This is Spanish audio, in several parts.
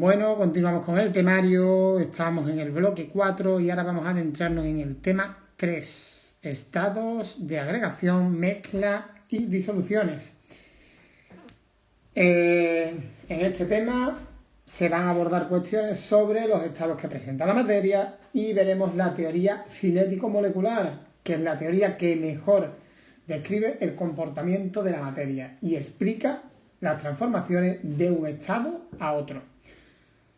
Bueno, continuamos con el temario, estamos en el bloque 4 y ahora vamos a adentrarnos en el tema 3, estados de agregación, mezcla y disoluciones. En este tema se van a abordar cuestiones sobre los estados que presenta la materia y veremos la teoría cinético-molecular, que es la teoría que mejor describe el comportamiento de la materia y explica las transformaciones de un estado a otro.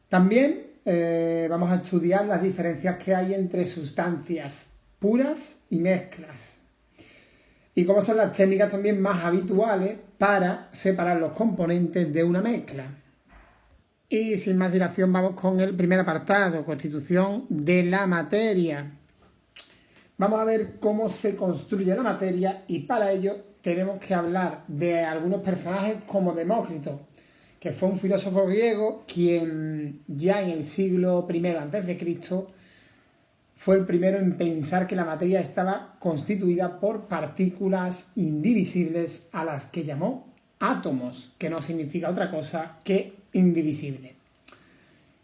También vamos a estudiar las diferencias que hay entre sustancias puras y mezclas y cómo son las técnicas también más habituales para separar los componentes de una mezcla. Y sin más dilación vamos con el primer apartado, constitución de la materia. Vamos a ver cómo se construye la materia y para ello tenemos que hablar de algunos personajes como Demócrito, que fue un filósofo griego quien ya en el siglo I a.C. fue el primero en pensar que la materia estaba constituida por partículas indivisibles a las que llamó átomos, que no significa otra cosa que indivisible.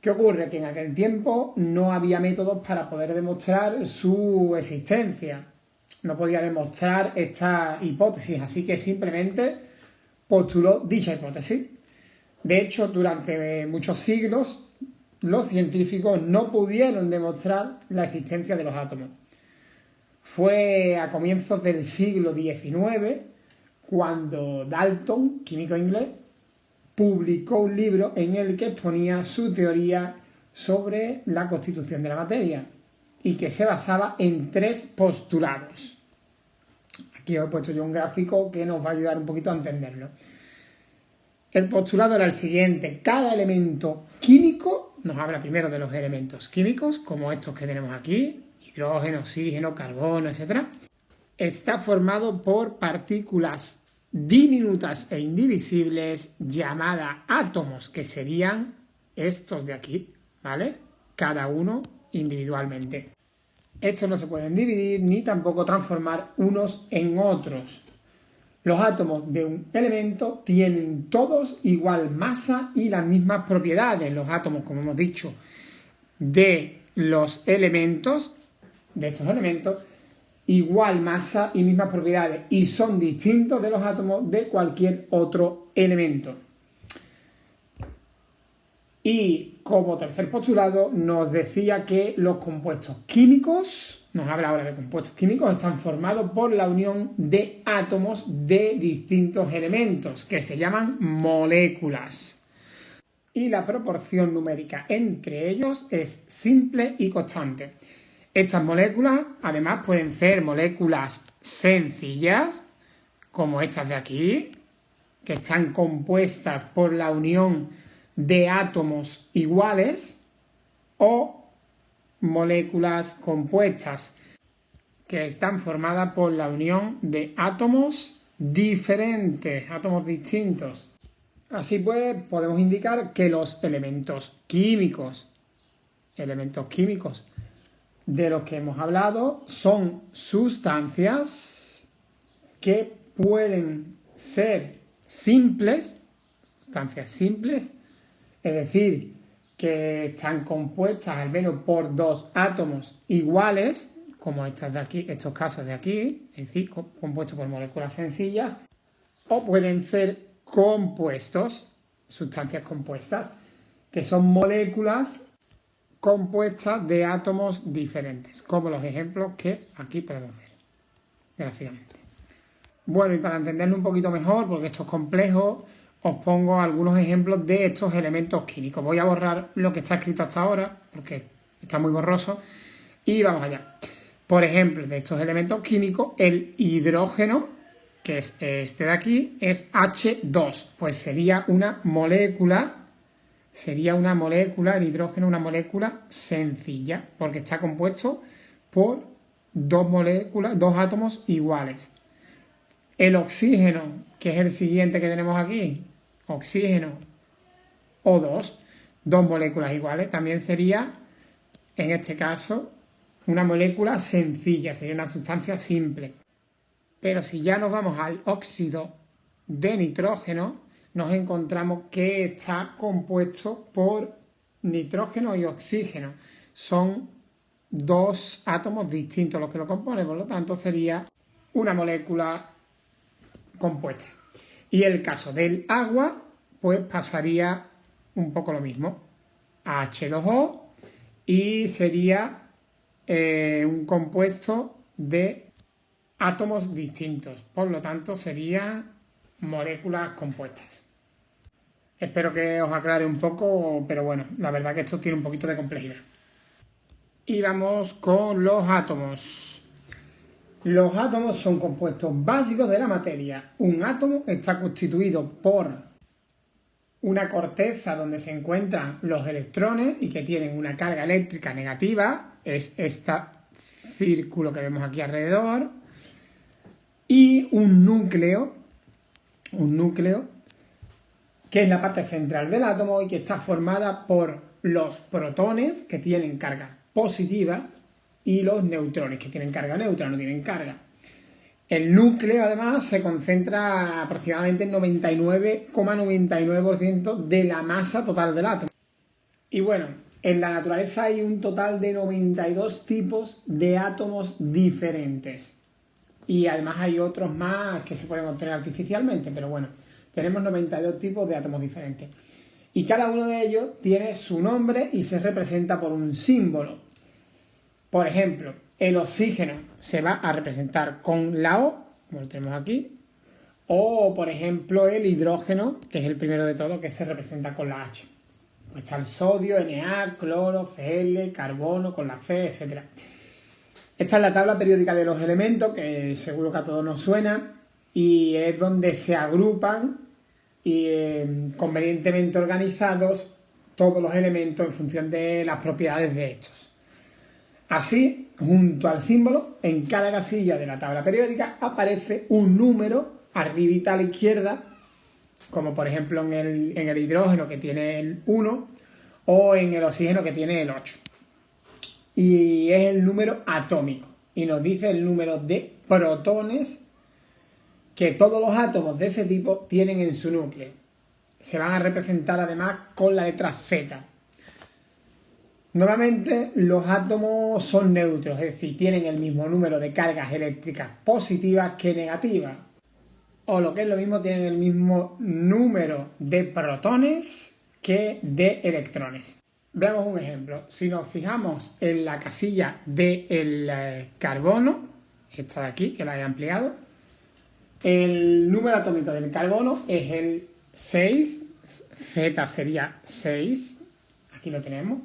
¿Qué ocurre? Que en aquel tiempo no había métodos para poder demostrar su existencia. No podía demostrar esta hipótesis, así que simplemente postuló dicha hipótesis. De hecho, durante muchos siglos, los científicos no pudieron demostrar la existencia de los átomos. Fue a comienzos del siglo XIX cuando Dalton, químico inglés, publicó un libro en el que exponía su teoría sobre la constitución de la materia y que se basaba en 3 postulados. Aquí os he puesto yo un gráfico que nos va a ayudar un poquito a entenderlo. El postulado era el siguiente: cada elemento químico, nos habla primero de los elementos químicos, como estos que tenemos aquí, hidrógeno, oxígeno, carbono, etc., está formado por partículas diminutas e indivisibles llamadas átomos, que serían estos de aquí, ¿vale? Cada uno individualmente. Estos no se pueden dividir ni tampoco transformar unos en otros. Los átomos de un elemento tienen todos igual masa y las mismas propiedades. Los átomos, como hemos dicho, de los elementos, de estos elementos, igual masa y mismas propiedades, y son distintos de los átomos de cualquier otro elemento. Y como tercer postulado nos decía que los compuestos químicos, nos habla ahora de compuestos químicos, están formados por la unión de átomos de distintos elementos que se llaman moléculas. Y la proporción numérica entre ellos es simple y constante. Estas moléculas además pueden ser moléculas sencillas, como estas de aquí, que están compuestas por la unión de átomos iguales, o moléculas compuestas que están formadas por la unión de átomos diferentes, átomos distintos. Así pues, podemos indicar que los elementos químicos de los que hemos hablado son sustancias que pueden ser simples, es decir, que están compuestas al menos por 2 átomos iguales, como estas de aquí, estos casos de aquí, es decir, compuestos por moléculas sencillas, o pueden ser compuestos, sustancias compuestas, que son moléculas compuestas de átomos diferentes, como los ejemplos que aquí podemos ver gráficamente. Bueno, y para entenderlo un poquito mejor, porque esto es complejo, os pongo algunos ejemplos de estos elementos químicos. Voy a borrar lo que está escrito hasta ahora, porque está muy borroso, y vamos allá. Por ejemplo, de estos elementos químicos, el hidrógeno, que es este de aquí, es H2, pues sería una molécula, el hidrógeno, una molécula sencilla, porque está compuesto por 2 átomos iguales. El oxígeno, que es el siguiente que tenemos aquí, oxígeno O2, 2 moléculas iguales, también sería, en este caso, una molécula sencilla, sería una sustancia simple. Pero si ya nos vamos al óxido de nitrógeno, nos encontramos que está compuesto por nitrógeno y oxígeno. Son dos átomos distintos los que lo componen, por lo tanto sería una molécula compuesta. Y el caso del agua, pues pasaría un poco lo mismo, H2O, y sería un compuesto de átomos distintos, por lo tanto serían moléculas compuestas. Espero que os aclare un poco, pero bueno, la verdad que esto tiene un poquito de complejidad. Y vamos con los átomos. Los átomos son compuestos básicos de la materia. Un átomo está constituido por una corteza donde se encuentran los electrones y que tienen una carga eléctrica negativa, es este círculo que vemos aquí alrededor, y un núcleo que es la parte central del átomo y que está formada por los protones, que tienen carga positiva, y los neutrones, que tienen carga neutra, no tienen carga. El núcleo, además, se concentra aproximadamente en 99,99% de la masa total del átomo. Y bueno, en la naturaleza hay un total de 92 tipos de átomos diferentes. Y además hay otros más que se pueden obtener artificialmente, pero bueno, tenemos 92 tipos de átomos diferentes. Y cada uno de ellos tiene su nombre y se representa por un símbolo. Por ejemplo, el oxígeno se va a representar con la O, como lo tenemos aquí, o por ejemplo el hidrógeno, que es el primero de todo, que se representa con la H. Pues está el sodio, Na, cloro, Cl, carbono con la C, etc. Esta es la tabla periódica de los elementos, que seguro que a todos nos suena, y es donde se agrupan y convenientemente organizados todos los elementos en función de las propiedades de estos. Así, junto al símbolo, en cada casilla de la tabla periódica aparece un número arribita a la izquierda, como por ejemplo en el hidrógeno, que tiene el 1, o en el oxígeno, que tiene el 8. Y es el número atómico, y nos dice el número de protones que todos los átomos de ese tipo tienen en su núcleo. Se van a representar además con la letra Z. Normalmente los átomos son neutros, es decir, tienen el mismo número de cargas eléctricas positivas que negativas. O lo que es lo mismo, tienen el mismo número de protones que de electrones. Veamos un ejemplo. Si nos fijamos en la casilla del carbono, esta de aquí, que la he ampliado, el número atómico del carbono es el 6, Z sería 6, aquí lo tenemos.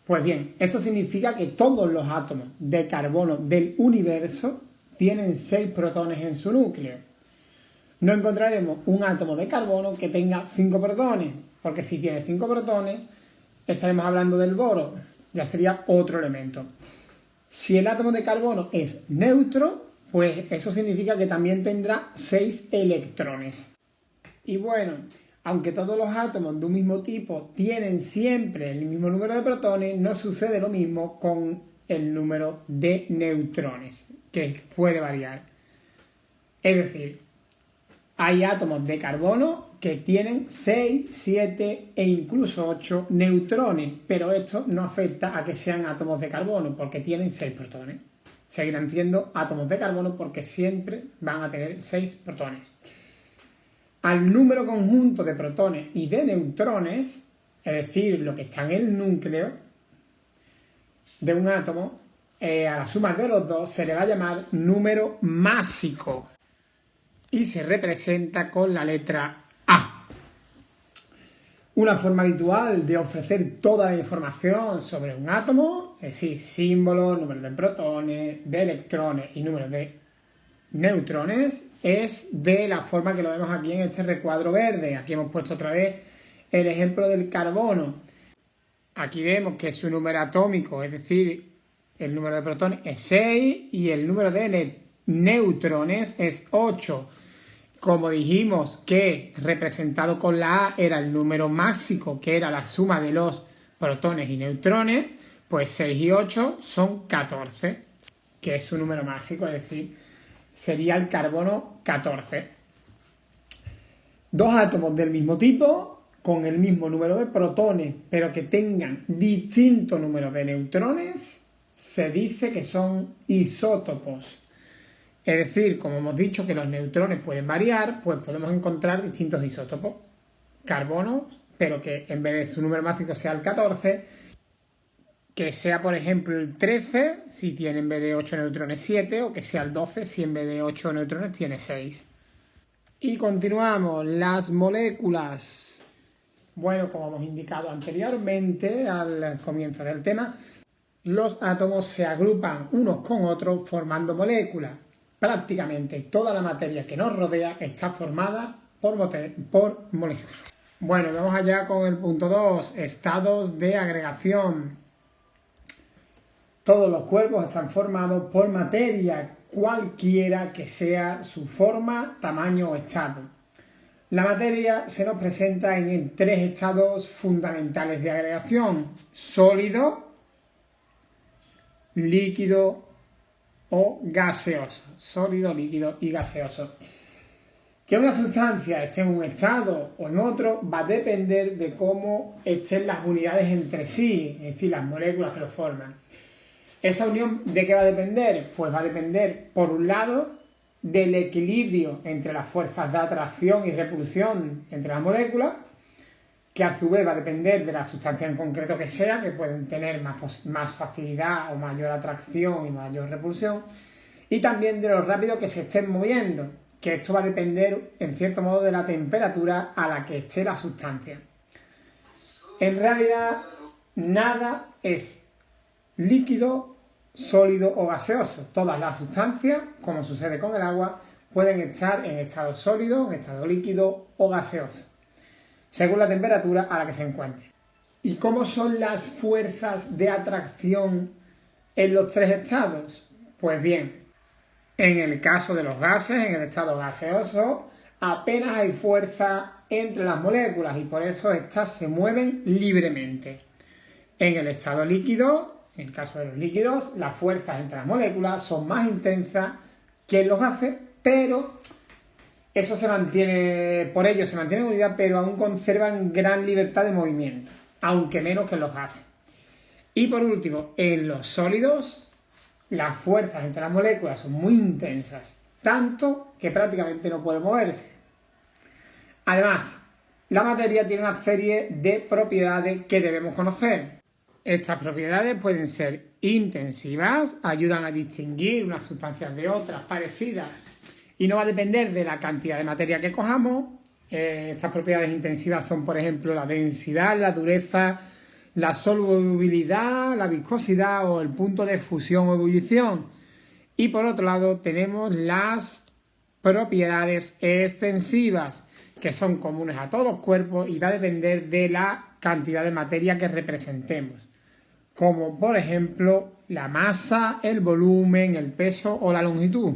Pues bien, esto significa que todos los átomos de carbono del universo tienen 6 protones en su núcleo. No encontraremos un átomo de carbono que tenga 5 protones, porque si tiene 5 protones, estaremos hablando del boro, ya sería otro elemento. Si el átomo de carbono es neutro, pues eso significa que también tendrá 6 electrones. Y bueno, aunque todos los átomos de un mismo tipo tienen siempre el mismo número de protones, no sucede lo mismo con el número de neutrones, que puede variar. Es decir, hay átomos de carbono que tienen 6, 7 e incluso 8 neutrones, pero esto no afecta a que sean átomos de carbono, porque tienen 6 protones. Seguirán siendo átomos de carbono porque siempre van a tener 6 protones. Al número conjunto de protones y de neutrones, es decir, lo que está en el núcleo de un átomo, a la suma de los dos se le va a llamar número másico y se representa con la letra A. Una forma habitual de ofrecer toda la información sobre un átomo, es decir, símbolos, número de protones, de electrones y número de neutrones, es de la forma que lo vemos aquí en este recuadro verde. Aquí hemos puesto otra vez el ejemplo del carbono. Aquí vemos que su número atómico, es decir, el número de protones es 6 y el número de neutrones es 8. Como dijimos que representado con la A era el número másico, que era la suma de los protones y neutrones, pues 6 y 8 son 14, que es su número másico, es decir, sería el carbono 14. Dos átomos del mismo tipo con el mismo número de protones, pero que tengan distinto número de neutrones, se dice que son isótopos. Es decir, como hemos dicho que los neutrones pueden variar, pues podemos encontrar distintos isótopos. Carbono, pero que en vez de su número másico sea el 14, que sea por ejemplo el 13 si tiene en vez de 8 neutrones 7, o que sea el 12 si en vez de 8 neutrones tiene 6. Y continuamos, las moléculas. Bueno, como hemos indicado anteriormente al comienzo del tema, los átomos se agrupan unos con otros formando moléculas. Prácticamente toda la materia que nos rodea está formada por moléculas. Bueno, vamos allá con el punto 2, estados de agregación. Todos los cuerpos están formados por materia, cualquiera que sea su forma, tamaño o estado. La materia se nos presenta en tres estados fundamentales de agregación: sólido, líquido o gaseoso. Sólido, líquido y gaseoso. Que una sustancia esté en un estado o en otro va a depender de cómo estén las unidades entre sí, es decir, las moléculas que lo forman. ¿Esa unión de qué va a depender? Pues va a depender, por un lado, del equilibrio entre las fuerzas de atracción y repulsión entre las moléculas, que a su vez va a depender de la sustancia en concreto que sea, que pueden tener más facilidad o mayor atracción y mayor repulsión, y también de lo rápido que se estén moviendo, que esto va a depender en cierto modo de la temperatura a la que esté la sustancia. En realidad, nada es líquido, sólido o gaseoso. Todas las sustancias, como sucede con el agua, pueden estar en estado sólido, en estado líquido o gaseoso, según la temperatura a la que se encuentre. ¿Y cómo son las fuerzas de atracción en los tres estados? Pues bien, en el caso de los gases, en el estado gaseoso, apenas hay fuerza entre las moléculas y por eso estas se mueven libremente. En el estado líquido, en el caso de los líquidos, las fuerzas entre las moléculas son más intensas que en los gases, pero eso se mantiene, por ello se mantiene en unidad, pero aún conservan gran libertad de movimiento, aunque menos que en los gases. Y por último, en los sólidos, las fuerzas entre las moléculas son muy intensas, tanto que prácticamente no puede moverse. Además, la materia tiene una serie de propiedades que debemos conocer. Estas propiedades pueden ser intensivas, ayudan a distinguir unas sustancias de otras parecidas y no va a depender de la cantidad de materia que cojamos. Estas propiedades intensivas son, por ejemplo, la densidad, la dureza, la solubilidad, la viscosidad o el punto de fusión o ebullición. Y por otro lado tenemos las propiedades extensivas, que son comunes a todos los cuerpos y va a depender de la cantidad de materia que representemos, como por ejemplo la masa, el volumen, el peso o la longitud.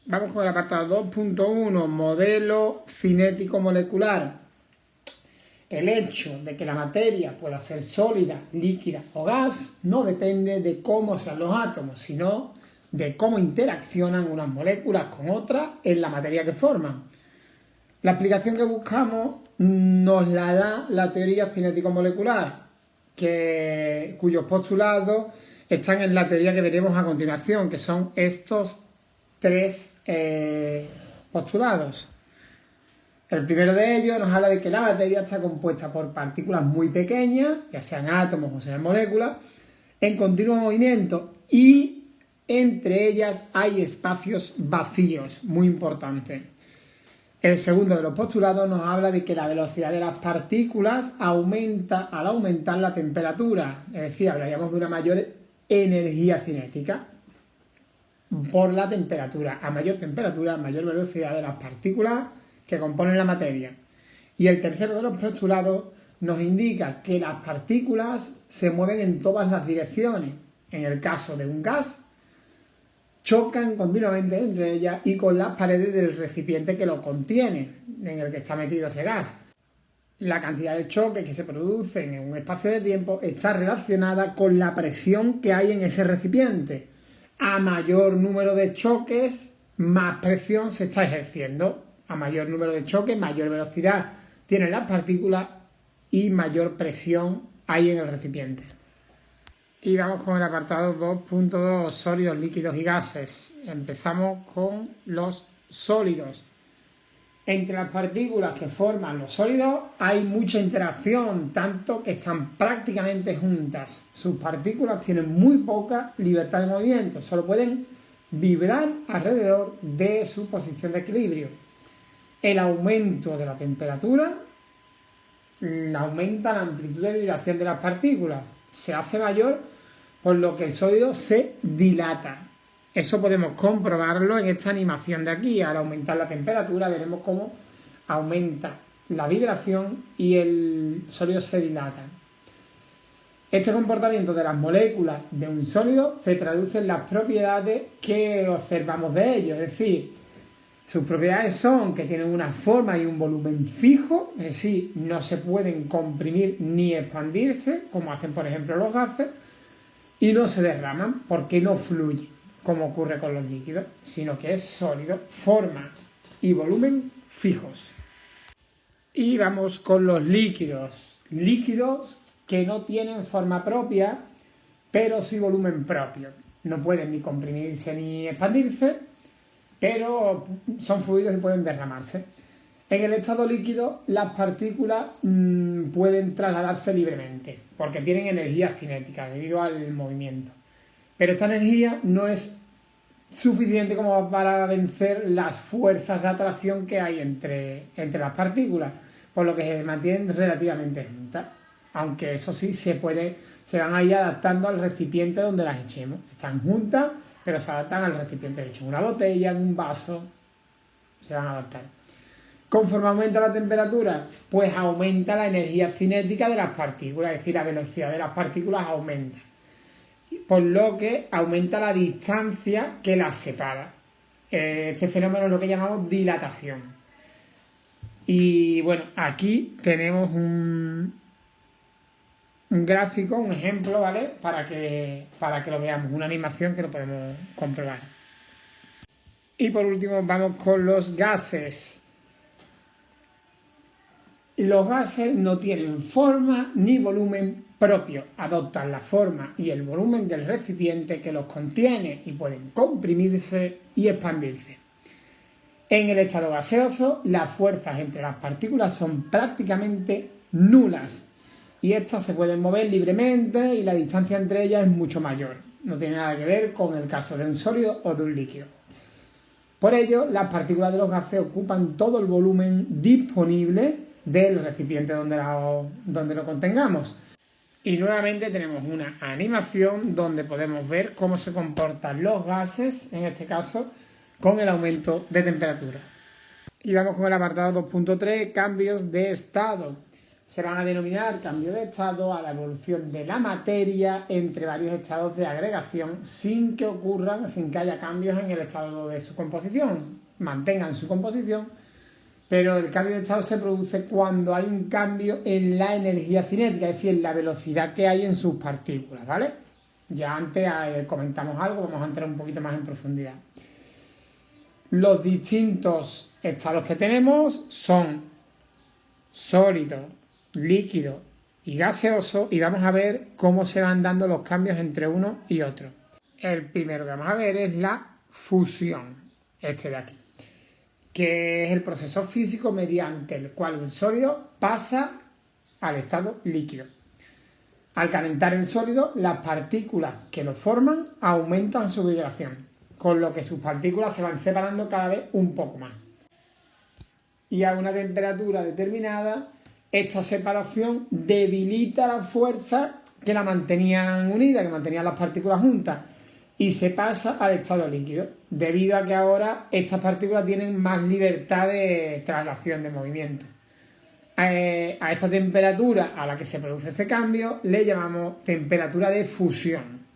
Vamos con el apartado 2.1, modelo cinético molecular. El hecho de que la materia pueda ser sólida, líquida o gas no depende de cómo sean los átomos, sino de cómo interaccionan unas moléculas con otras en la materia que forman. La explicación que buscamos nos la da la teoría cinético-molecular, cuyos postulados están en la teoría que veremos a continuación, que son estos tres postulados. El primero de ellos nos habla de que la materia está compuesta por partículas muy pequeñas, ya sean átomos o sean moléculas, en continuo movimiento y entre ellas hay espacios vacíos, muy importante. El segundo de los postulados nos habla de que la velocidad de las partículas aumenta al aumentar la temperatura, es decir, hablaríamos de una mayor energía cinética por la temperatura. A mayor temperatura, mayor velocidad de las partículas que componen la materia. Y el tercero de los postulados nos indica que las partículas se mueven en todas las direcciones. En el caso de un gas, chocan continuamente entre ellas y con las paredes del recipiente que lo contiene, en el que está metido ese gas. La cantidad de choques que se producen en un espacio de tiempo está relacionada con la presión que hay en ese recipiente. A mayor número de choques, más presión se está ejerciendo. A mayor número de choques, mayor velocidad tienen las partículas y mayor presión hay en el recipiente. Y vamos con el apartado 2.2, sólidos, líquidos y gases. Empezamos con los sólidos. Entre las partículas que forman los sólidos hay mucha interacción, tanto que están prácticamente juntas. Sus partículas tienen muy poca libertad de movimiento, solo pueden vibrar alrededor de su posición de equilibrio. El aumento de la temperatura aumenta la amplitud de vibración de las partículas, se hace mayor, por lo que el sólido se dilata. Eso podemos comprobarlo en esta animación de aquí. Al aumentar la temperatura veremos cómo aumenta la vibración y el sólido se dilata. Este comportamiento de las moléculas de un sólido se traduce en las propiedades que observamos de ellos, es decir, sus propiedades son que tienen una forma y un volumen fijo, es decir, no se pueden comprimir ni expandirse, como hacen por ejemplo los gases, y no se derraman porque no fluyen, como ocurre con los líquidos, sino que es sólido, forma y volumen fijos. Y vamos con los líquidos. Líquidos que no tienen forma propia, pero sí volumen propio. No pueden ni comprimirse ni expandirse, pero son fluidos y pueden derramarse. En el estado líquido, las partículas pueden trasladarse libremente, porque tienen energía cinética debido al movimiento. Pero esta energía no es suficiente como para vencer las fuerzas de atracción que hay entre las partículas, por lo que se mantienen relativamente juntas. Aunque eso sí, se van a ir adaptando al recipiente donde las echemos. Están juntas, pero se adaptan al recipiente. De hecho, en una botella, en un vaso, se van a adaptar. Conforme aumenta la temperatura, pues aumenta la energía cinética de las partículas, es decir, la velocidad de las partículas aumenta, por lo que aumenta la distancia que las separa. Este fenómeno es lo que llamamos dilatación. Y bueno, aquí tenemos un gráfico, un ejemplo, ¿vale? Para que lo veamos, una animación que lo podemos comprobar. Y por último vamos con los gases. Los gases no tienen forma ni volumen propio, adoptan la forma y el volumen del recipiente que los contiene y pueden comprimirse y expandirse. En el estado gaseoso, las fuerzas entre las partículas son prácticamente nulas y estas se pueden mover libremente y la distancia entre ellas es mucho mayor. No tiene nada que ver con el caso de un sólido o de un líquido. Por ello, las partículas de los gases ocupan todo el volumen disponible del recipiente donde lo contengamos. Y nuevamente tenemos una animación donde podemos ver cómo se comportan los gases, en este caso, con el aumento de temperatura. Y vamos con el apartado 2.3, cambios de estado. Se van a denominar cambio de estado a la evolución de la materia entre varios estados de agregación sin que haya cambios en el estado de su composición. Mantengan su composición, pero el cambio de estado se produce cuando hay un cambio en la energía cinética, es decir, en la velocidad que hay en sus partículas, ¿vale? Ya antes comentamos algo, vamos a entrar un poquito más en profundidad. Los distintos estados que tenemos son sólido, líquido y gaseoso, y vamos a ver cómo se van dando los cambios entre uno y otro. El primero que vamos a ver es la fusión, este de aquí, que es el proceso físico mediante el cual un sólido pasa al estado líquido. Al calentar el sólido, las partículas que lo forman aumentan su vibración, con lo que sus partículas se van separando cada vez un poco más. Y a una temperatura determinada, esta separación debilita la fuerza que la mantenían unida, que mantenían las partículas juntas, y se pasa al estado líquido, debido a que ahora estas partículas tienen más libertad de traslación, de movimiento. A esta temperatura a la que se produce este cambio le llamamos temperatura de fusión.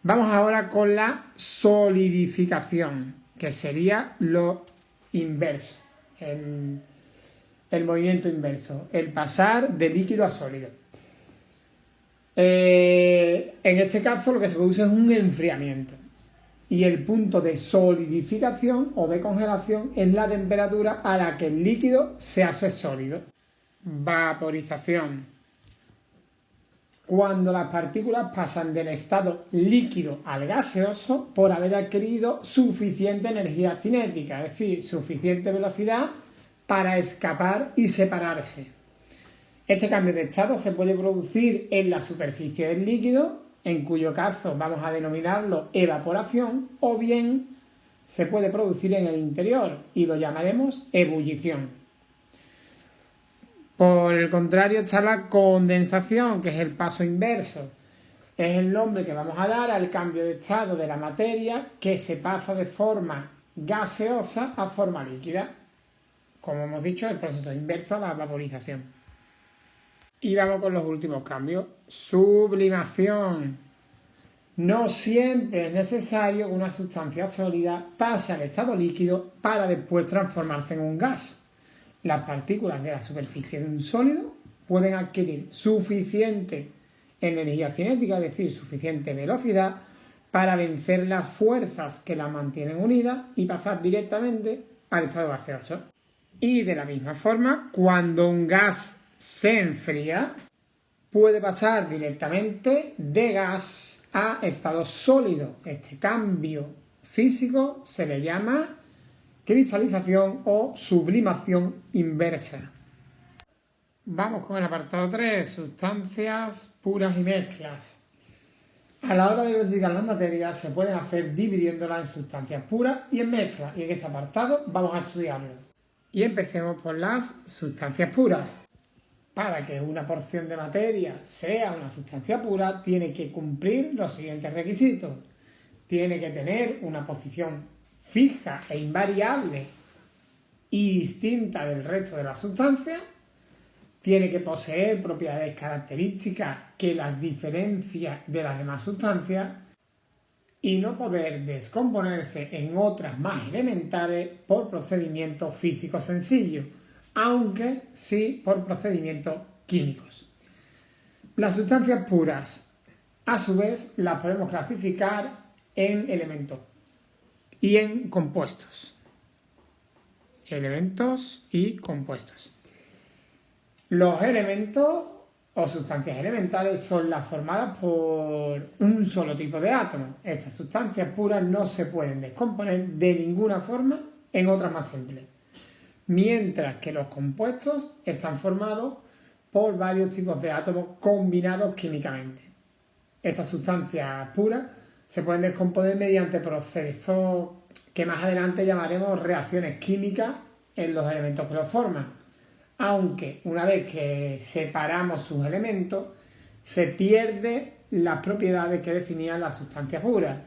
Vamos ahora con la solidificación, que sería lo inverso, el movimiento inverso, el pasar de líquido a sólido. En este caso lo que se produce es un enfriamiento. y el punto de solidificación o de congelación es la temperatura a la que el líquido se hace sólido. Vaporización. Cuando las partículas pasan del estado líquido al gaseoso por haber adquirido suficiente energía cinética, es decir, suficiente velocidad para escapar y separarse. Este cambio de estado se puede producir en la superficie del líquido, en cuyo caso vamos a denominarlo evaporación, o bien se puede producir en el interior y lo llamaremos ebullición. Por el contrario está la condensación, que es el paso inverso. Es el nombre que vamos a dar al cambio de estado de la materia que se pasa de forma gaseosa a forma líquida. Como hemos dicho, el proceso inverso a la vaporización. Y vamos con los últimos cambios. Sublimación. No siempre es necesario que una sustancia sólida pase al estado líquido para después transformarse en un gas. Las partículas de la superficie de un sólido pueden adquirir suficiente energía cinética, es decir, suficiente velocidad, para vencer las fuerzas que las mantienen unidas y pasar directamente al estado gaseoso. Y de la misma forma, cuando un gas se enfría, puede pasar directamente de gas a estado sólido. Este cambio físico se le llama cristalización o sublimación inversa. Vamos con el apartado 3, sustancias puras y mezclas. A la hora de clasificar las materias se pueden hacer dividiéndolas en sustancias puras y en mezclas, y en este apartado vamos a estudiarlo. Y empecemos por las sustancias puras. Para que una porción de materia sea una sustancia pura, tiene que cumplir los siguientes requisitos. Tiene que tener una posición fija e invariable y distinta del resto de las sustancias, tiene que poseer propiedades características que las diferencia de las demás sustancias y no poder descomponerse en otras más elementales por procedimientos físicos sencillos, aunque sí por procedimientos químicos. Las sustancias puras, a su vez, las podemos clasificar en elementos y en compuestos. Elementos y compuestos. Los elementos o sustancias elementales son las formadas por un solo tipo de átomos. Estas sustancias puras no se pueden descomponer de ninguna forma en otras más simples. Mientras que los compuestos están formados por varios tipos de átomos combinados químicamente. Estas sustancias puras se pueden descomponer mediante procesos que más adelante llamaremos reacciones químicas en los elementos que los forman. Aunque una vez que separamos sus elementos, se pierde las propiedades que definían las sustancias puras.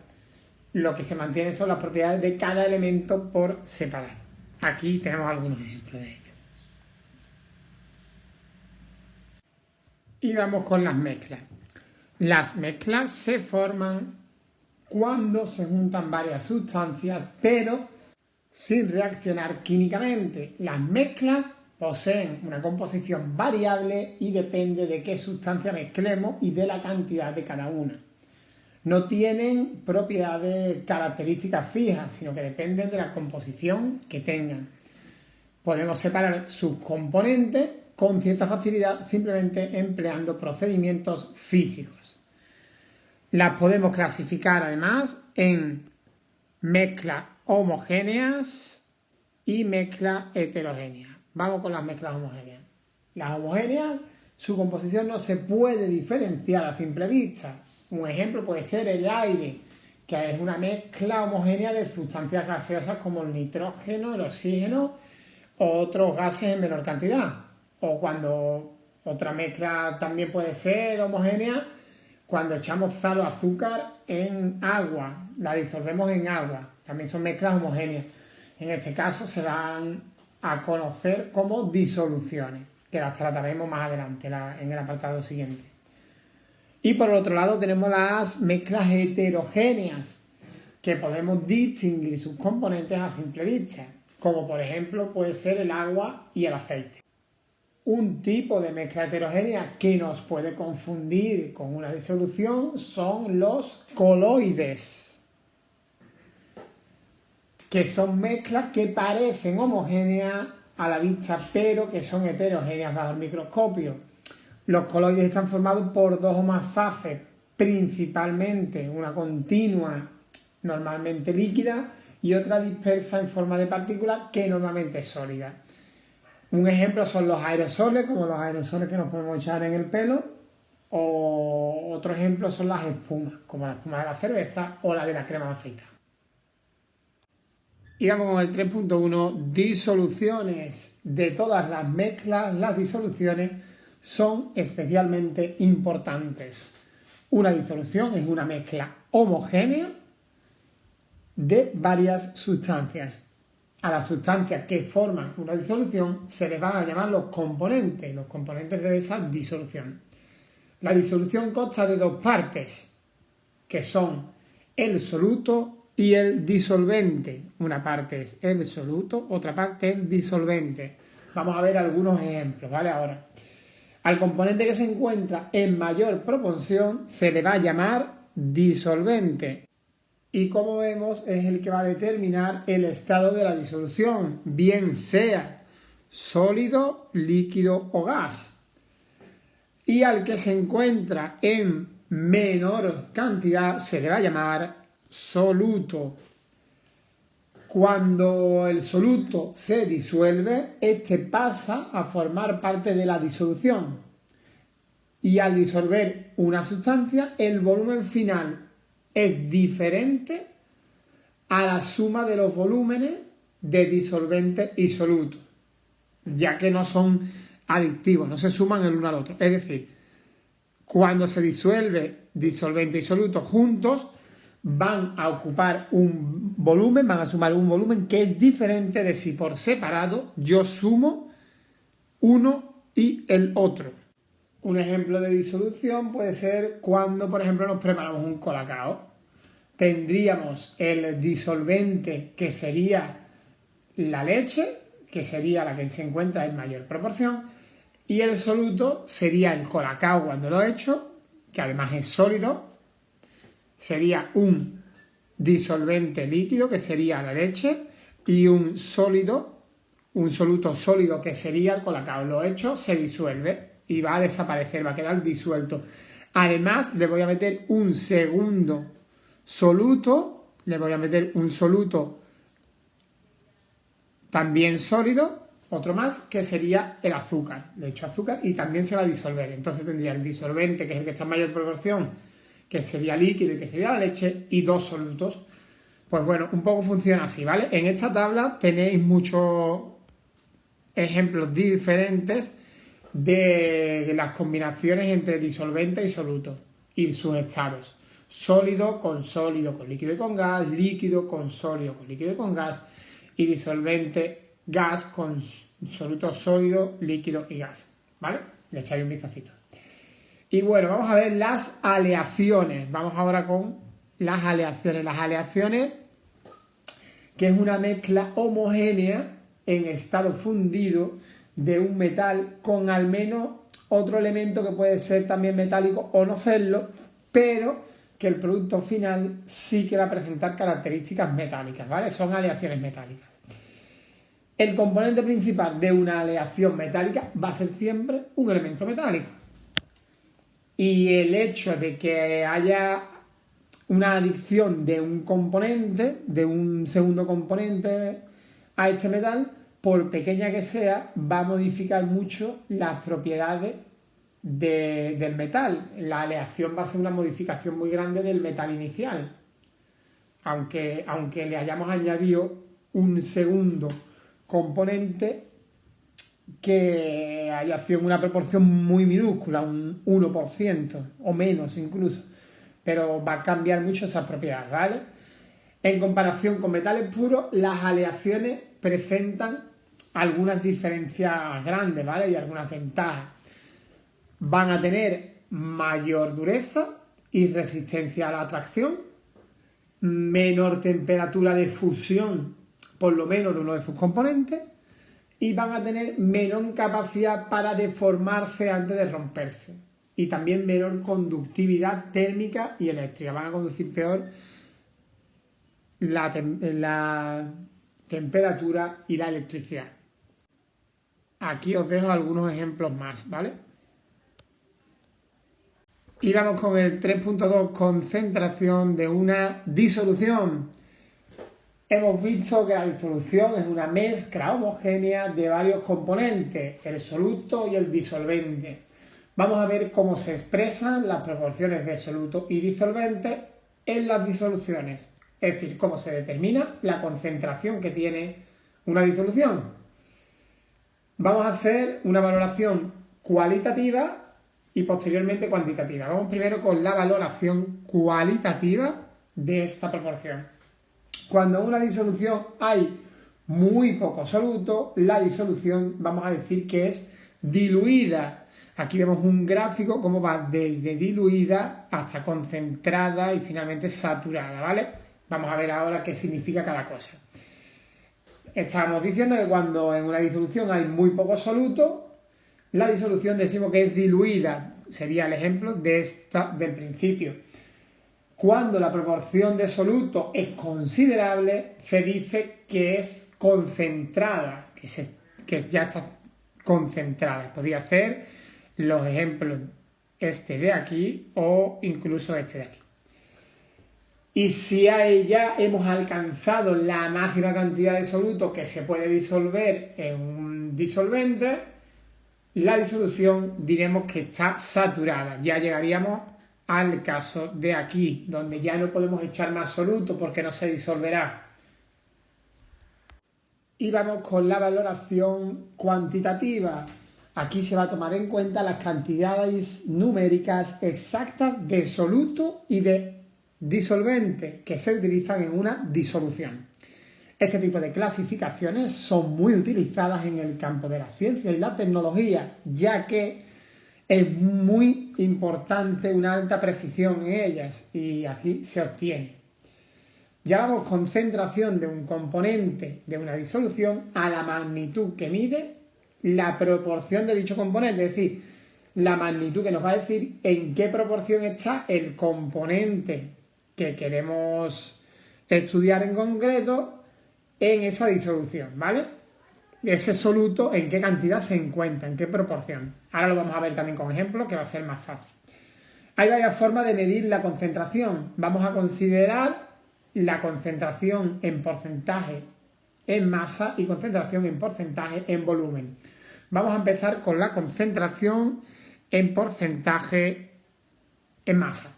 Lo que se mantiene son las propiedades de cada elemento por separado. Aquí tenemos algunos ejemplos de ello. Y vamos con las mezclas. Las mezclas se forman cuando se juntan varias sustancias, pero sin reaccionar químicamente. Las mezclas poseen una composición variable y depende de qué sustancia mezclemos y de la cantidad de cada una. No tienen propiedades características fijas, sino que dependen de la composición que tengan. Podemos separar sus componentes con cierta facilidad simplemente empleando procedimientos físicos. Las podemos clasificar además en mezclas homogéneas y mezclas heterogéneas. Vamos con las mezclas homogéneas. Las homogéneas, su composición no se puede diferenciar a simple vista. Un ejemplo puede ser el aire, que es una mezcla homogénea de sustancias gaseosas como el nitrógeno, el oxígeno o otros gases en menor cantidad. O cuando otra mezcla también puede ser homogénea, cuando echamos sal o azúcar en agua, la disolvemos en agua, también son mezclas homogéneas. En este caso se dan a conocer como disoluciones, que las trataremos más adelante en el apartado siguiente. Y por el otro lado tenemos las mezclas heterogéneas, que podemos distinguir sus componentes a simple vista, como por ejemplo puede ser el agua y el aceite. Un tipo de mezcla heterogénea que nos puede confundir con una disolución son los coloides. que son mezclas que parecen homogéneas a la vista, pero que son heterogéneas bajo el microscopio. Los coloides están formados por dos o más fases, principalmente una continua, normalmente líquida, y otra dispersa en forma de partículas, que normalmente es sólida. Un ejemplo son los aerosoles, como los aerosoles que nos podemos echar en el pelo, o otro ejemplo son las espumas, como la espuma de la cerveza o la de la crema de afeitar. Y vamos con el 3.1, disoluciones. De todas las mezclas, las disoluciones son especialmente importantes. Una disolución es una mezcla homogénea de varias sustancias. A las sustancias que forman una disolución se les van a llamar los componentes de esa disolución. La disolución consta de dos partes, que son el soluto y el disolvente. Una parte es el soluto, otra parte es el disolvente. Vamos a ver algunos ejemplos, ¿vale? Ahora, al componente que se encuentra en mayor proporción se le va a llamar disolvente. Y como vemos, es el que va a determinar el estado de la disolución, bien sea sólido, líquido o gas. Y al que se encuentra en menor cantidad se le va a llamar soluto. Cuando el soluto se disuelve, este pasa a formar parte de la disolución. Y al disolver una sustancia, el volumen final es diferente a la suma de los volúmenes de disolvente y soluto, ya que no son adictivos, no se suman el uno al otro. Es decir, cuando se disuelve disolvente y soluto juntos, van a ocupar un volumen, van a sumar un volumen que es diferente de si por separado yo sumo uno y el otro. Un ejemplo de disolución puede ser cuando, por ejemplo, nos preparamos un colacao. Tendríamos el disolvente, que sería la leche, que sería la que se encuentra en mayor proporción, y el soluto sería el colacao cuando lo he hecho, que además es sólido. Sería un disolvente líquido, que sería la leche, y un sólido, un soluto sólido, que sería el colacao. Lo hecho se disuelve y va a desaparecer, va a quedar disuelto. Además, le voy a meter un segundo soluto, le voy a meter un soluto también sólido, otro más, que sería el azúcar. Le echo azúcar y también se va a disolver. Entonces tendría el disolvente, que es el que está en mayor proporción, que sería líquido y que sería la leche, y dos solutos. Pues bueno, un poco funciona así, ¿vale? En esta tabla tenéis muchos ejemplos diferentes de las combinaciones entre disolvente y soluto y sus estados. Sólido, con líquido y con gas, líquido con sólido, con líquido y con gas, y disolvente, gas con soluto sólido, líquido y gas, ¿vale? Le echáis un vistacito. Y bueno, vamos a ver las aleaciones. Vamos ahora con las aleaciones. Las aleaciones, que es una mezcla homogénea en estado fundido de un metal con al menos otro elemento que puede ser también metálico o no serlo, pero que el producto final sí que va a presentar características metálicas, ¿vale? Son aleaciones metálicas. El componente principal de una aleación metálica va a ser siempre un elemento metálico. Y el hecho de que haya una adición de un componente, de un segundo componente a este metal, por pequeña que sea, va a modificar mucho las propiedades del metal. La aleación va a ser una modificación muy grande del metal inicial. Aunque le hayamos añadido un segundo componente que haya sido en una proporción muy minúscula, un 1% o menos incluso, pero va a cambiar mucho esas propiedades, ¿vale? En comparación con metales puros, las aleaciones presentan algunas diferencias grandes, ¿vale? Y algunas ventajas. Van a tener mayor dureza y resistencia a la atracción, menor temperatura de fusión, por lo menos de uno de sus componentes, y van a tener menor capacidad para deformarse antes de romperse, y también menor conductividad térmica y eléctrica. Van a conducir peor la temperatura y la electricidad. Aquí os dejo algunos ejemplos más, ¿vale? Y vamos con el 3.2, concentración de una disolución. Hemos visto que la disolución es una mezcla homogénea de varios componentes, el soluto y el disolvente. Vamos a ver cómo se expresan las proporciones de soluto y disolvente en las disoluciones, es decir, cómo se determina la concentración que tiene una disolución. Vamos a hacer una valoración cualitativa y posteriormente cuantitativa. Vamos primero con la valoración cualitativa de esta proporción. Cuando en una disolución hay muy poco soluto, la disolución vamos a decir que es diluida. Aquí vemos un gráfico cómo va desde diluida hasta concentrada y finalmente saturada, ¿vale? Vamos a ver ahora qué significa cada cosa. Estábamos diciendo que cuando en una disolución hay muy poco soluto, la disolución decimos que es diluida, sería el ejemplo del principio. Cuando la proporción de soluto es considerable, se dice que es concentrada, que ya está concentrada. Podría hacer los ejemplos este de aquí o incluso este de aquí. Y si ya hemos alcanzado la máxima cantidad de soluto que se puede disolver en un disolvente, la disolución diremos que está saturada. Ya llegaríamos al caso de aquí, donde ya no podemos echar más soluto porque no se disolverá. Y vamos con la valoración cuantitativa. Aquí se va a tomar en cuenta las cantidades numéricas exactas de soluto y de disolvente que se utilizan en una disolución. Este tipo de clasificaciones son muy utilizadas en el campo de la ciencia y la tecnología, ya que es muy importante una alta precisión en ellas y aquí se obtiene. Llamamos concentración de un componente de una disolución a la magnitud que mide la proporción de dicho componente, es decir, la magnitud que nos va a decir en qué proporción está el componente que queremos estudiar en concreto en esa disolución, ¿vale? Ese soluto, en qué cantidad se encuentra, en qué proporción. Ahora lo vamos a ver también con ejemplos, que va a ser más fácil. Hay varias formas de medir la concentración. Vamos a considerar la concentración en porcentaje en masa y concentración en porcentaje en volumen. Vamos a empezar con la concentración en porcentaje en masa.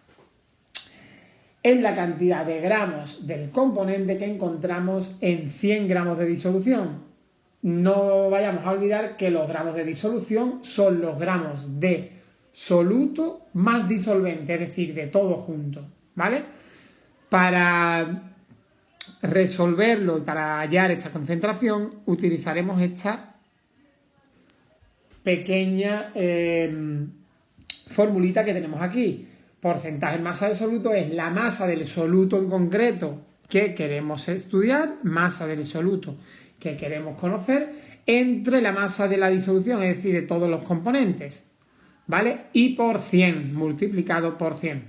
Es la cantidad de gramos del componente que encontramos en 100 gramos de disolución. No vayamos a olvidar que los gramos de disolución son los gramos de soluto más disolvente, es decir, de todo junto, ¿vale? Para resolverlo y para hallar esta concentración utilizaremos esta pequeña formulita que tenemos aquí. Porcentaje en masa de soluto es la masa del soluto en concreto que queremos estudiar, masa del soluto que queremos conocer, entre la masa de la disolución, es decir, de todos los componentes, ¿vale? Y por 100, multiplicado por 100.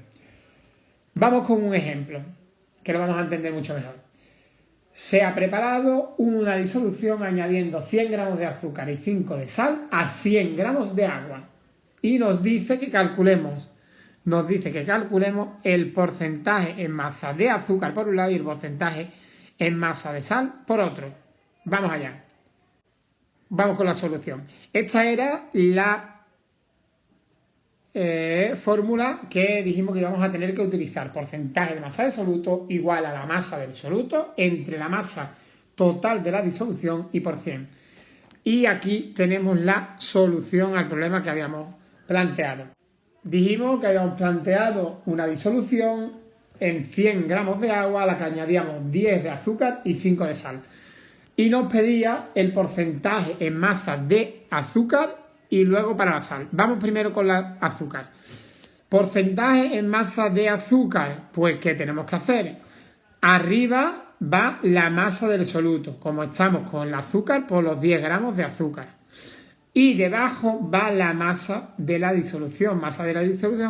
Vamos con un ejemplo, que lo vamos a entender mucho mejor. Se ha preparado una disolución añadiendo 100 gramos de azúcar y 5 de sal a 100 gramos de agua. Y nos dice que calculemos el porcentaje en masa de azúcar por un lado y el porcentaje en masa de sal por otro. Vamos allá. Vamos con la solución. Esta era la fórmula que dijimos que íbamos a tener que utilizar. Porcentaje de masa de soluto igual a la masa del soluto entre la masa total de la disolución y por 100. Y aquí tenemos la solución al problema que habíamos planteado. Dijimos que habíamos planteado una disolución en 100 gramos de agua a la que añadíamos 10 de azúcar y 5 de sal. Y nos pedía el porcentaje en masa de azúcar y luego para la sal. Vamos primero con la azúcar. Porcentaje en masa de azúcar, pues ¿qué tenemos que hacer? Arriba va la masa del soluto, como estamos con el azúcar por los 10 gramos de azúcar. Y debajo va la masa de la disolución,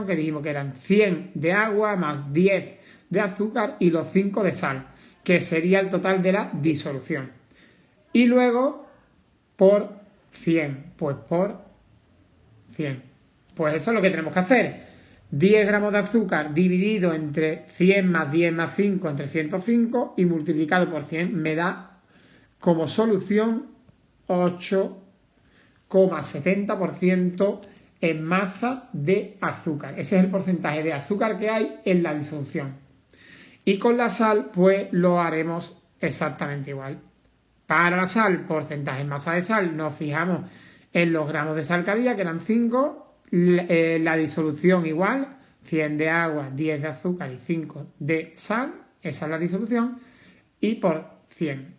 que dijimos que eran 100 de agua más 10 de azúcar y los 5 de sal. que sería el total de la disolución. Y luego por 100, pues por 100. Pues eso es lo que tenemos que hacer. 10 gramos de azúcar dividido entre 100 más 10 más 5 entre 105 y multiplicado por 100 me da como solución 8,70% en masa de azúcar. Ese es el porcentaje de azúcar que hay en la disolución. Y con la sal, pues lo haremos exactamente igual. Para la sal, porcentaje en masa de sal, nos fijamos en los gramos de sal que había, que eran 5. La disolución igual, 100 de agua, 10 de azúcar y 5 de sal. Esa es la disolución. Y por 100.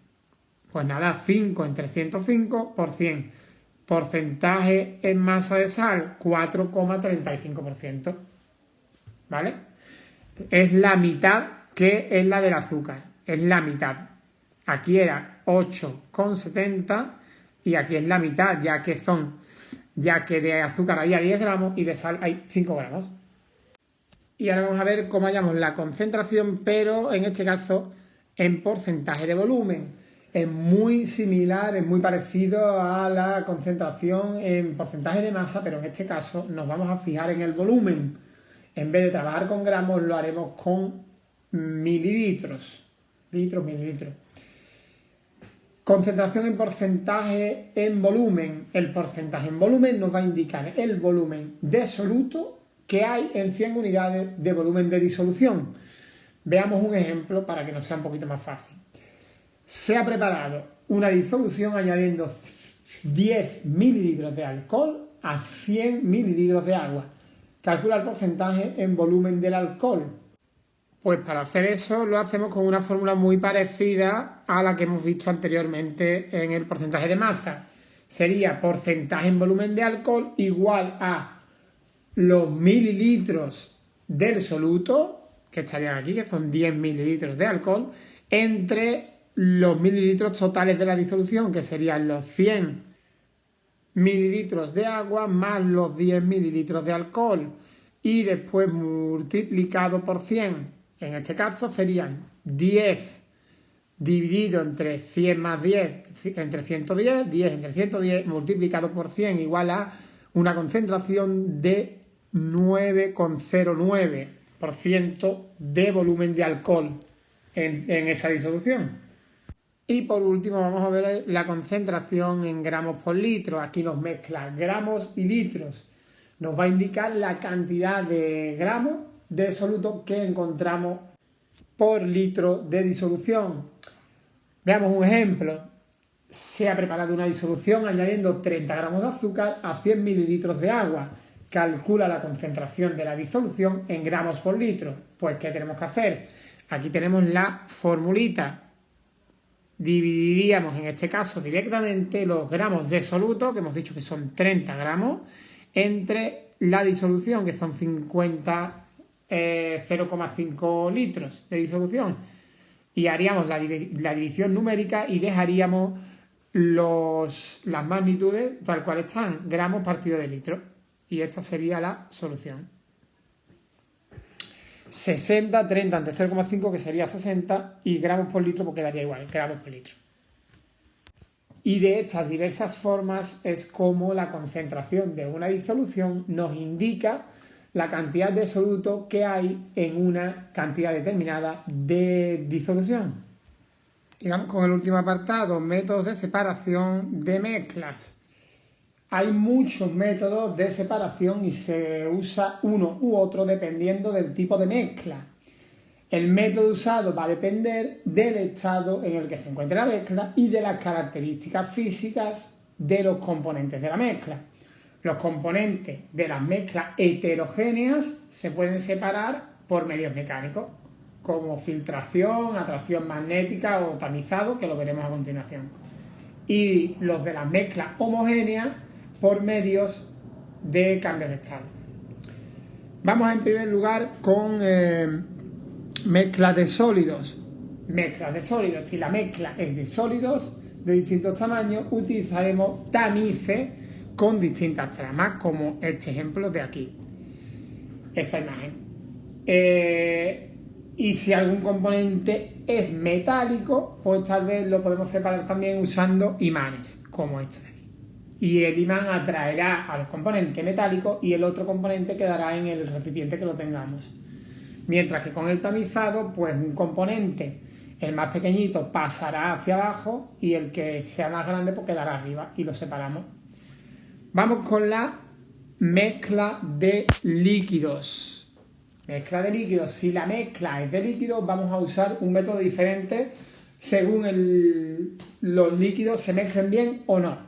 Pues nada, 5 entre 105 por 100. Porcentaje en masa de sal, 4,35%. ¿Vale? Es la mitad que es la del azúcar. Es la mitad. Aquí era 8,70 y aquí es la mitad, ya que de azúcar había 10 gramos y de sal hay 5 gramos. Y ahora vamos a ver cómo hallamos la concentración, pero en este caso en porcentaje de volumen. Es muy similar, es muy parecido a la concentración en porcentaje de masa, pero en este caso nos vamos a fijar en el volumen. En vez de trabajar con gramos, lo haremos con mililitros. Mililitros. Concentración en porcentaje en volumen. El porcentaje en volumen nos va a indicar el volumen de soluto que hay en 100 unidades de volumen de disolución. Veamos un ejemplo para que nos sea un poquito más fácil. Se ha preparado una disolución añadiendo 10 mililitros de alcohol a 100 mililitros de agua. Calcula el porcentaje en volumen del alcohol. Pues para hacer eso lo hacemos con una fórmula muy parecida a la que hemos visto anteriormente en el porcentaje de masa. Sería porcentaje en volumen de alcohol igual a los mililitros del soluto, que estarían aquí, que son 10 mililitros de alcohol, entre los mililitros totales de la disolución, que serían los 100 mililitros de agua más los 10 mililitros de alcohol. Y después multiplicado por 100. En este caso serían 10 dividido entre 100 más 10 entre 110, 10 entre 110 multiplicado por 100 igual a una concentración de 9,09% de volumen de alcohol en esa disolución. Y por último vamos a ver la concentración en gramos por litro. Aquí nos mezcla gramos y litros. Nos va a indicar la cantidad de gramos de soluto que encontramos por litro de disolución. Veamos un ejemplo. Se ha preparado una disolución añadiendo 30 gramos de azúcar a 100 mililitros de agua. Calcula la concentración de la disolución en gramos por litro. Pues, ¿qué tenemos que hacer? Aquí tenemos la formulita. Dividiríamos en este caso directamente los gramos de soluto, que hemos dicho que son 30 gramos, entre la disolución, que son 0,5 litros de disolución, y haríamos la división numérica y dejaríamos las magnitudes tal cual están, gramos partido de litro, y esta sería la solución. 60, 30 entre 0,5 que sería 60 y gramos por litro pues quedaría igual, gramos por litro. Y de estas diversas formas es como la concentración de una disolución nos indica la cantidad de soluto que hay en una cantidad determinada de disolución. Y vamos con el último apartado, métodos de separación de mezclas. Hay muchos métodos de separación y se usa uno u otro dependiendo del tipo de mezcla. El método usado va a depender del estado en el que se encuentre la mezcla y de las características físicas de los componentes de la mezcla. Los componentes de las mezclas heterogéneas se pueden separar por medios mecánicos, como filtración, atracción magnética o tamizado, que lo veremos a continuación. Y los de las mezclas homogéneas por medios de cambios de estado. Vamos en primer lugar con mezclas de sólidos. Mezclas de sólidos. Si la mezcla es de sólidos de distintos tamaños, utilizaremos tamices con distintas tramas, como este ejemplo de aquí. Esta imagen. Y si algún componente es metálico, pues tal vez lo podemos separar también usando imanes, como este de aquí. Y el imán atraerá a los componentes metálicos y el otro componente quedará en el recipiente que lo tengamos. Mientras que con el tamizado, pues un componente, el más pequeñito, pasará hacia abajo y el que sea más grande pues quedará arriba y lo separamos. Vamos con la mezcla de líquidos. Mezcla de líquidos. Si la mezcla es de líquidos, vamos a usar un método diferente según los líquidos se mezclen bien o no.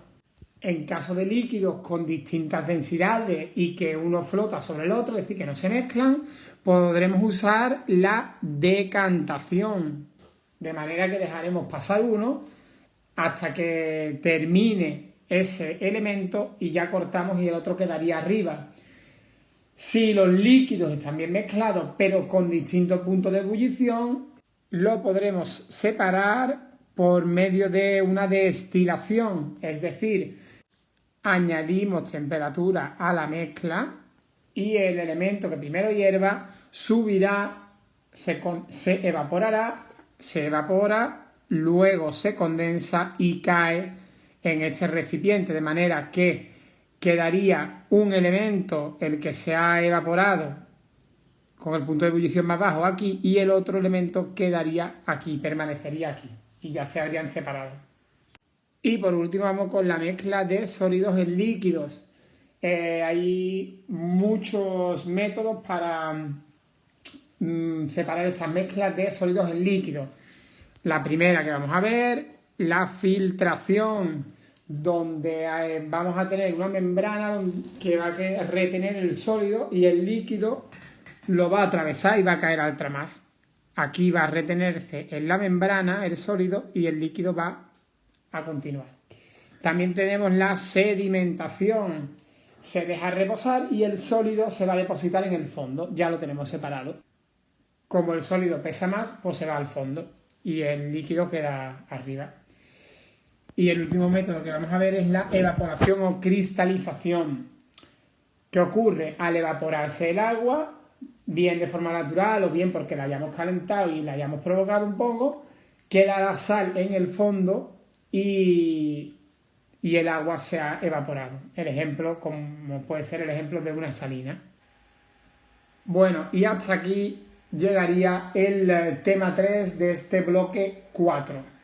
En caso de líquidos con distintas densidades y que uno flota sobre el otro, es decir, que no se mezclan, podremos usar la decantación. De manera que dejaremos pasar uno hasta que termine ese elemento y ya cortamos y el otro quedaría arriba. Si los líquidos están bien mezclados pero con distintos puntos de ebullición, lo podremos separar por medio de una destilación, es decir, añadimos temperatura a la mezcla y el elemento que primero hierva subirá, se evaporará, se evapora, luego se condensa y cae en este recipiente, de manera que quedaría un elemento, el que se ha evaporado, con el punto de ebullición más bajo aquí, y el otro elemento quedaría aquí, permanecería aquí, y ya se habrían separado. Y por último vamos con la mezcla de sólidos en líquidos. Hay muchos métodos para separar estas mezclas de sólidos en líquidos. La primera que vamos a ver, la filtración, donde vamos a tener una membrana que va a retener el sólido y el líquido lo va a atravesar y va a caer al ultramar. Aquí va a retenerse en la membrana el sólido y el líquido va a continuar. También tenemos la sedimentación. Se deja reposar y el sólido se va a depositar en el fondo. Ya lo tenemos separado. Como el sólido pesa más, pues se va al fondo y el líquido queda arriba. Y el último método que vamos a ver es la evaporación o cristalización. ¿Qué ocurre? Al evaporarse el agua, bien de forma natural o bien porque la hayamos calentado y la hayamos provocado un poco, queda la sal en el fondo y el agua se ha evaporado. El ejemplo, como puede ser el ejemplo de una salina. Bueno, y hasta aquí llegaría el tema 3 de este bloque 4.